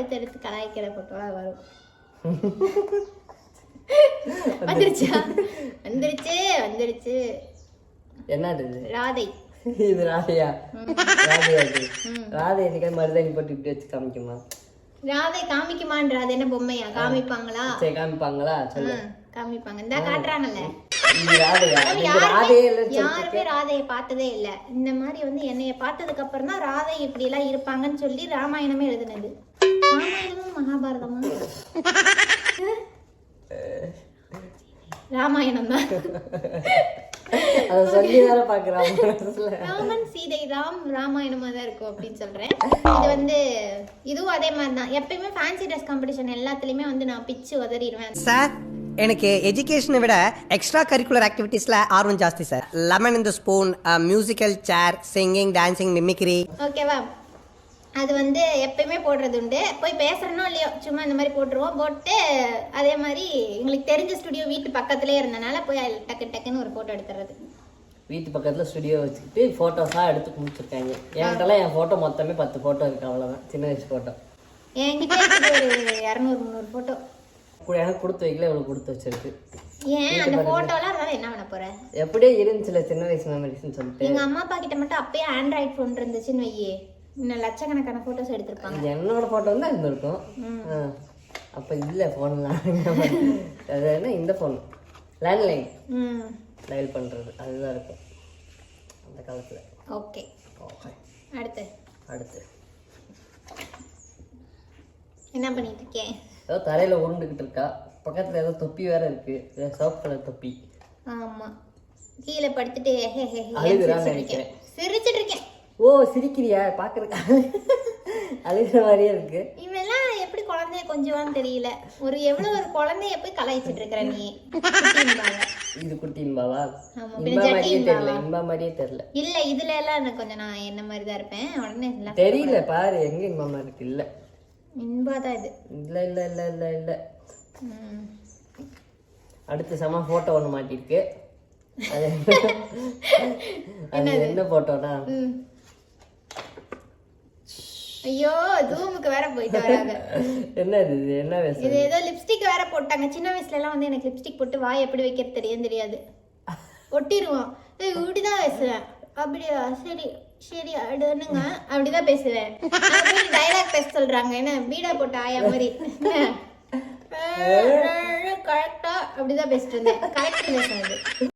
அடுத்தடுத்து கலாய்க்கிற போட்டோலாம் வரும். வந்துருச்சா? வந்துருச்சு. என்னது ராதை. இது ராதையா? ராதை என்னைக்காவது மருதாணி போட்டு இப்படி வச்சு காமிக்குமா? ராதை காமிக்குமான்ற அது என்ன பொம்மையா? காமிப்பாங்களா? சரி காமிப்பாங்களா? சொல்லு. காமிப்பாங்க. இந்த காட்டுறாங்கல்ல. இது ராதையா? யாருமே ராதையை பார்த்ததே இல்ல. இந்த மாதிரி வந்து என்னைய பார்த்ததுக்கு அப்புறம் தான் ராதை இப்படி எல்லாம் இருப்பாங்கன்னு சொல்லி ராமாயணமே எழுதுனது. ராமாயணமும் மகாபாரதமா? ராமாயணம் தான். ராமன் சீதை ராமாயணமா தான் இருக்கும் அப்படின்னு சொல்றேன். இது வந்து இதுவும் அதே மாதிரி தான். எப்பயுமே ஃபேன்சி ட்ரெஸ் காம்படிஷன் எல்லாத்துலயுமே வந்து நான் பிச்சு உதறிடுவேன் சார். எனக்கு எஜுகேஷனை விட எக்ஸ்ட்ரா கரிக்குலர் ஆக்டிவிட்டீஸ்ல ஆர்வம் ஜாஸ்தி sir. Lemon in the spoon, musical chair, singing, dancing, mimicry. ஓகேவா? அது வந்து எப்பயுமே போடுறது உண்டு. போய் பேசுறனோ இல்லையோ சும்மா இந்த மாதிரி போட்டுருவோம். போட்டு அதே மாதிரி எங்களுக்கு தெரிஞ்ச ஸ்டுடியோ வீட்டு பக்கத்துலேயே இருந்தனால போய் டக்குன்னு ஒரு ஃபோட்டோ எடுத்துறது. வீட்டு பக்கத்தில் ஸ்டுடியோ வச்சுக்கிட்டு ஃபோட்டோஸாக எடுத்து முடிச்சிருக்காங்க. என்கிட்டலாம் என் ஃபோட்டோ மொத்தமே 10 ஃபோட்டோ இருக்குது. அவ்வளோதான், சின்ன வயசு ஃபோட்டோ. என்கிட்ட ஒரு 200-300 ஃபோட்டோ எனக்கு கொடுத்து வைக்கல, இவ்வளோ கொடுத்து வச்சிருக்கு. ஏன் அந்த ஃபோட்டோலாம் இருந்தாலும் என்ன பண்ண போகிறேன்? எப்படியே இருந்துச்சுல சின்ன வயசு மெமரிஸ்ன்னு சொல்லிட்டு. எங்கள் அம்மா அப்பா கிட்ட மட்டும் அப்பயே ஆண்ட்ராய்ட் ஃபோன் இருந்துச்சுன்னு வையே, இன்னும் லட்சக்கணக்கான ஃபோட்டோஸ் எடுத்திருப்பாங்க. என்னோட ஃபோட்டோ தான் இருந்திருக்கும். அப்போ இல்லை ஃபோன்லாம். அது என்ன இந்த ஃபோன் லேண்ட்லைன் டயல் பண்ணுறது அதுதான் இருக்கும் அந்த காலத்தில். ஓகே அடுத்து என்ன பண்ணிட்டு இருக்கேன்? ஏதோ தரையில் உருண்டுக்கிட்டு இருக்கா. பக்கத்தில் ஏதோ தொப்பி வேற இருக்கு, சோப் கலர் தொப்பி. ஆமாம், கீழே படுத்துட்டு சிரிச்சிட்டு இருக்கேன். ஓ சிரிக்கிறியா? பார்க்குறக்கா அழுகிற மாதிரியே இருக்கு. இவெல்லாம் எப்படி குழந்தைய கொஞ்சம் தெரியல. எவ்வளவு ஒரு குழந்தைய போய் கலாய்ச்சிட்டு இருக்கிற நீ. இது குட்டிம்பாவா? இன்பா மாதிரியே தெரியல. இன்பா மாதிரியே தெரியல. இல்ல இதுல எல்லாம் எனக்கு கொஞ்சம் நான் என்ன மாதிரி தான் இருப்பேன். உடனே தெரியல பாரு, எங்க இன்பா மாதிரி இருக்கு. இல்ல இன்பா தான் இது. இல்ல இல்ல இல்ல இல்ல இல்ல. அடுத்து சம போட்டோ ஒண்ணு மாட்டிருக்கு. அது என்ன போட்டோனா? ஐயோ ஜூமுக்கு வேற போயிட்டு வராங்க. என்ன இது? என்ன வேஷம் இது? ஏதோ லிப்ஸ்டிக் வேற போட்டாங்க. சின்ன வயசுல எல்லாம் வந்து எனக்கு லிப்ஸ்டிக் போட்டு வாய் எப்படி வைக்கிறது தெரியாது. ஒட்டிடுவோம். இப்படிதான் பேசுவேன். அப்படியா? சரி சரி அடுனுங்க அப்படிதான் பேசுவேன். டைலாக் பேச சொல்றாங்க. என்ன பீடா போட்ட ஆயா மாதிரி கரெக்டா அப்படிதான் பேசிட்டு இருந்தேன். கரெக்ட் பேசுறது.